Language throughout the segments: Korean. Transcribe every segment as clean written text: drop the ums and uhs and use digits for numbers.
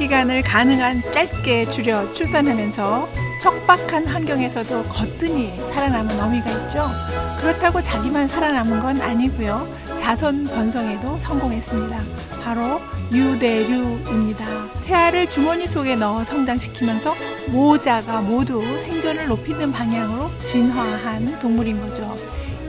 기간을 가능한 짧게 줄여 출산하면서 척박한 환경에서도 거뜬히 살아남은 어미가 있죠. 그렇다고 자기만 살아남은 건 아니고요. 자손 번성에도 성공했습니다. 바로 유대류입니다. 태아를 주머니 속에 넣어 성장시키면서 모자가 모두 생존을 높이는 방향으로 진화한 동물인 거죠.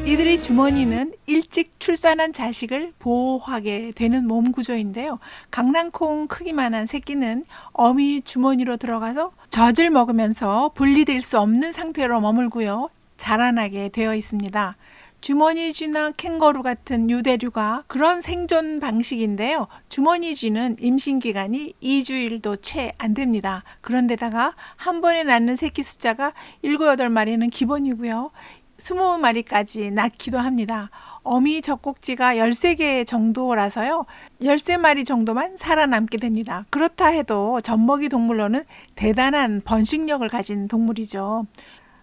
이들의 주머니는 일찍 출산한 자식을 보호하게 되는 몸 구조인데요. 강낭콩 크기만한 새끼는 어미 주머니로 들어가서 젖을 먹으면서 분리될 수 없는 상태로 머물고요. 자라나게 되어 있습니다. 주머니쥐나 캥거루 같은 유대류가 그런 생존 방식인데요. 주머니쥐는 임신기간이 2주일도 채 안 됩니다. 그런데다가 한 번에 낳는 새끼 숫자가 7, 8마리는 기본이고요. 20마리까지 낳기도 합니다. 어미 젖꼭지가 13개 정도라서요. 13마리 정도만 살아남게 됩니다. 그렇다 해도 젖먹이 동물로는 대단한 번식력을 가진 동물이죠.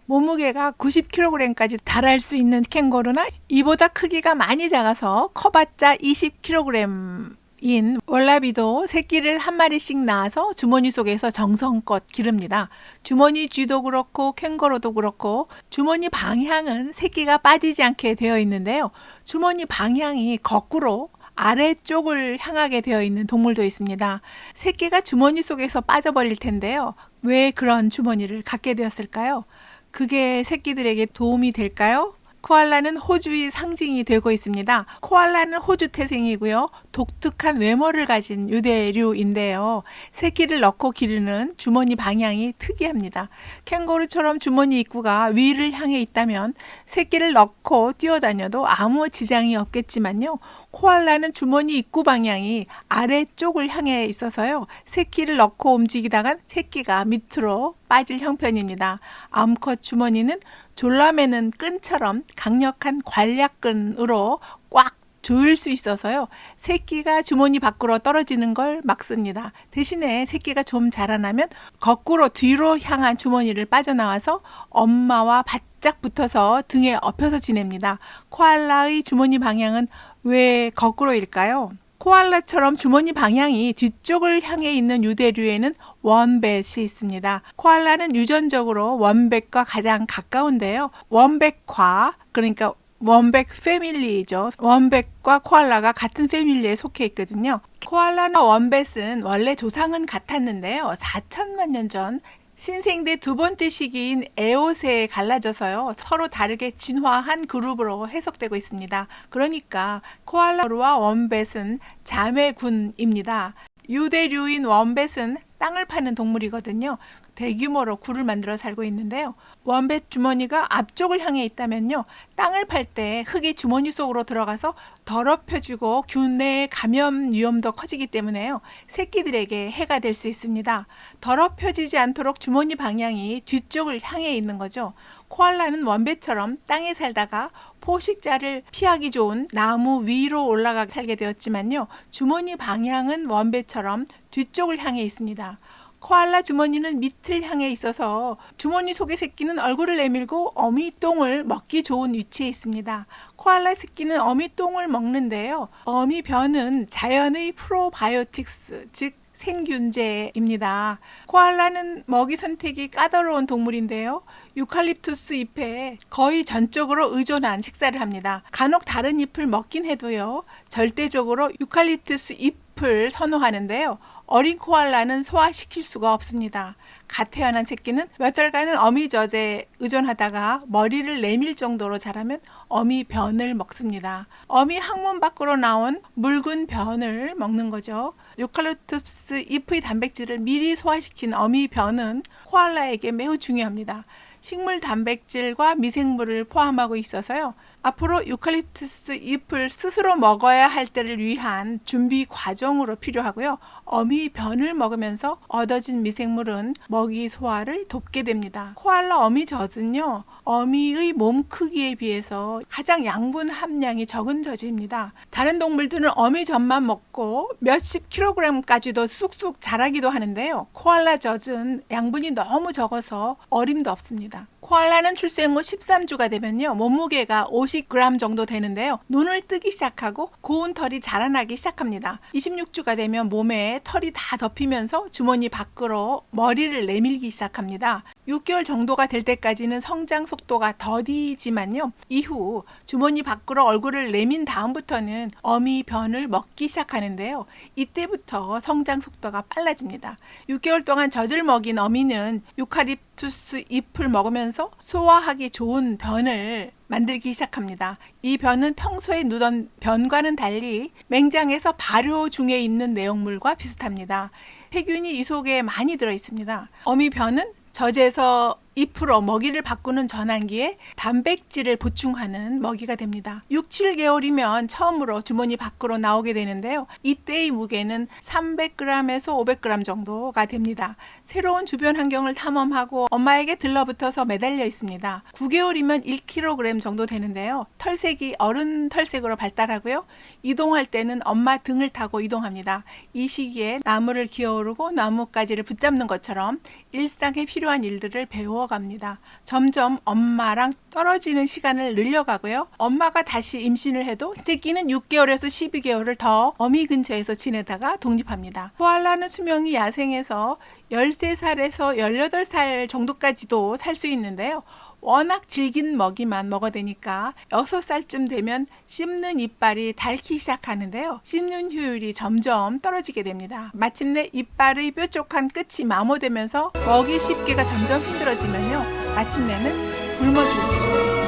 몸무게가 90kg까지 달할 수 있는 캥거루나 이보다 크기가 많이 작아서 커봤자 20kg인 월라비도 새끼를 한 마리씩 낳아서 주머니 속에서 정성껏 기릅니다. 주머니 쥐도 그렇고 캥거루도 그렇고 주머니 방향은 새끼가 빠지지 않게 되어 있는데요. 주머니 방향이 거꾸로 아래쪽을 향하게 되어 있는 동물도 있습니다. 새끼가 주머니 속에서 빠져버릴 텐데요. 왜 그런 주머니를 갖게 되었을까요? 그게 새끼들에게 도움이 될까요? 코알라는 호주의 상징이 되고 있습니다. 코알라는 호주 태생이고요. 독특한 외모를 가진 유대류인데요. 새끼를 넣고 기르는 주머니 방향이 특이합니다. 캥거루처럼 주머니 입구가 위를 향해 있다면 새끼를 넣고 뛰어다녀도 아무 지장이 없겠지만요. 코알라는 주머니 입구 방향이 아래쪽을 향해 있어서요. 새끼를 넣고 움직이다간 새끼가 밑으로 빠질 형편입니다. 암컷 주머니는 졸라매는 끈처럼 강력한 관략끈으로 꽉 조일 수 있어서요. 새끼가 주머니 밖으로 떨어지는 걸 막습니다. 대신에 새끼가 좀 자라나면 거꾸로 뒤로 향한 주머니를 빠져나와서 엄마와 바짝 붙어서 등에 엎여서 지냅니다. 코알라의 주머니 방향은 왜 거꾸로일까요? 코알라처럼 주머니 방향이 뒤쪽을 향해 있는 유대류에는 원뱃이 있습니다. 코알라는 유전적으로 원뱃과 가장 가까운데요. 원뱃과 그러니까 원백 패밀리죠. 원백과 코알라가 같은 패밀리에 속해 있거든요. 코알라나 원뱃은 원래 조상은 같았는데요. 4천만 년 전 신생대 두 번째 시기인 에오세에 갈라져서요. 서로 다르게 진화한 그룹으로 해석되고 있습니다. 그러니까 코알라와 원뱃은 자매군입니다. 유대류인 원뱃은 땅을 파는 동물이거든요. 대규모로 굴을 만들어 살고 있는데요. 원뱃 주머니가 앞쪽을 향해 있다면요. 땅을 팔 때 흙이 주머니 속으로 들어가서 더럽혀지고 균내 감염 위험도 커지기 때문에요. 새끼들에게 해가 될 수 있습니다. 더럽혀지지 않도록 주머니 방향이 뒤쪽을 향해 있는 거죠. 코알라는 원뱃처럼 땅에 살다가 포식자를 피하기 좋은 나무 위로 올라가 살게 되었지만요. 주머니 방향은 원뱃처럼 뒤쪽을 향해 있습니다. 코알라 주머니는 밑을 향해 있어서 주머니 속의 새끼는 얼굴을 내밀고 어미 똥을 먹기 좋은 위치에 있습니다. 코알라 새끼는 어미 똥을 먹는데요. 어미 변은 자연의 프로바이오틱스, 즉 생균제입니다. 코알라는 먹이 선택이 까다로운 동물인데요. 유칼립투스 잎에 거의 전적으로 의존한 식사를 합니다. 간혹 다른 잎을 먹긴 해도요. 절대적으로 유칼립투스 잎을 선호하는데요. 어린 코알라는 소화시킬 수가 없습니다. 갓 태어난 새끼는 몇 달간은 어미 젖에 의존하다가 머리를 내밀 정도로 자라면 어미 변을 먹습니다. 어미 항문 밖으로 나온 묽은 변을 먹는 거죠. 유칼립투스 잎의 단백질을 미리 소화시킨 어미 변은 코알라에게 매우 중요합니다. 식물 단백질과 미생물을 포함하고 있어서요. 앞으로 유칼립투스 잎을 스스로 먹어야 할 때를 위한 준비 과정으로 필요하고요. 어미 변을 먹으면서 얻어진 미생물은 먹이 소화를 돕게 됩니다. 코알라 어미 젖은요. 어미의 몸 크기에 비해서 가장 양분 함량이 적은 젖입니다. 다른 동물들은 어미 젖만 먹고 몇십 킬로그램까지도 쑥쑥 자라기도 하는데요. 코알라 젖은 양분이 너무 적어서 어림도 없습니다. 코알라는 출생 후 13주가 되면요, 몸무게가 50g 정도 되는데요. 눈을 뜨기 시작하고 고운 털이 자라나기 시작합니다. 26주가 되면 몸에 털이 다 덮이면서 주머니 밖으로 머리를 내밀기 시작합니다. 6개월 정도가 될 때까지는 성장 속도가 더디지만요, 이후 주머니 밖으로 얼굴을 내민 다음부터는 어미 변을 먹기 시작하는데요. 이때부터 성장 속도가 빨라집니다. 6개월 동안 젖을 먹인 어미는 유칼립투스 잎을 먹으면서 소화하기 좋은 변을 만들기 시작합니다. 이 변은 평소에 누던 변과는 달리 맹장에서 발효 중에 있는 내용물과 비슷합니다. 세균이 이 속에 많이 들어 있습니다. 어미 변은 젖에서 잎으로 먹이를 바꾸는 전환기에 단백질을 보충하는 먹이가 됩니다. 6, 7개월이면 처음으로 주머니 밖으로 나오게 되는데요. 이때의 무게는 300g에서 500g 정도가 됩니다. 새로운 주변 환경을 탐험하고 엄마에게 들러붙어서 매달려 있습니다. 9개월이면 1kg 정도 되는데요. 털색이 어른 털색으로 발달하고요. 이동할 때는 엄마 등을 타고 이동합니다. 이 시기에 나무를 기어오르고 나뭇가지를 붙잡는 것처럼 일상에 필요한 일들을 배워 갑니다. 점점 엄마랑 떨어지는 시간을 늘려가고요. 엄마가 다시 임신을 해도 새끼는 6개월에서 12개월을 더 어미 근처에서 지내다가 독립합니다. 코알라는 수명이 야생에서 13살에서 18살 정도까지도 살 수 있는데요. 워낙 질긴 먹이만 먹어대니까 6살쯤 되면 씹는 이빨이 닳기 시작하는데요. 씹는 효율이 점점 떨어지게 됩니다. 마침내 이빨의 뾰족한 끝이 마모되면서 먹이 씹기가 점점 힘들어지면요, 마침내는 굶어 죽을 수 있습니다.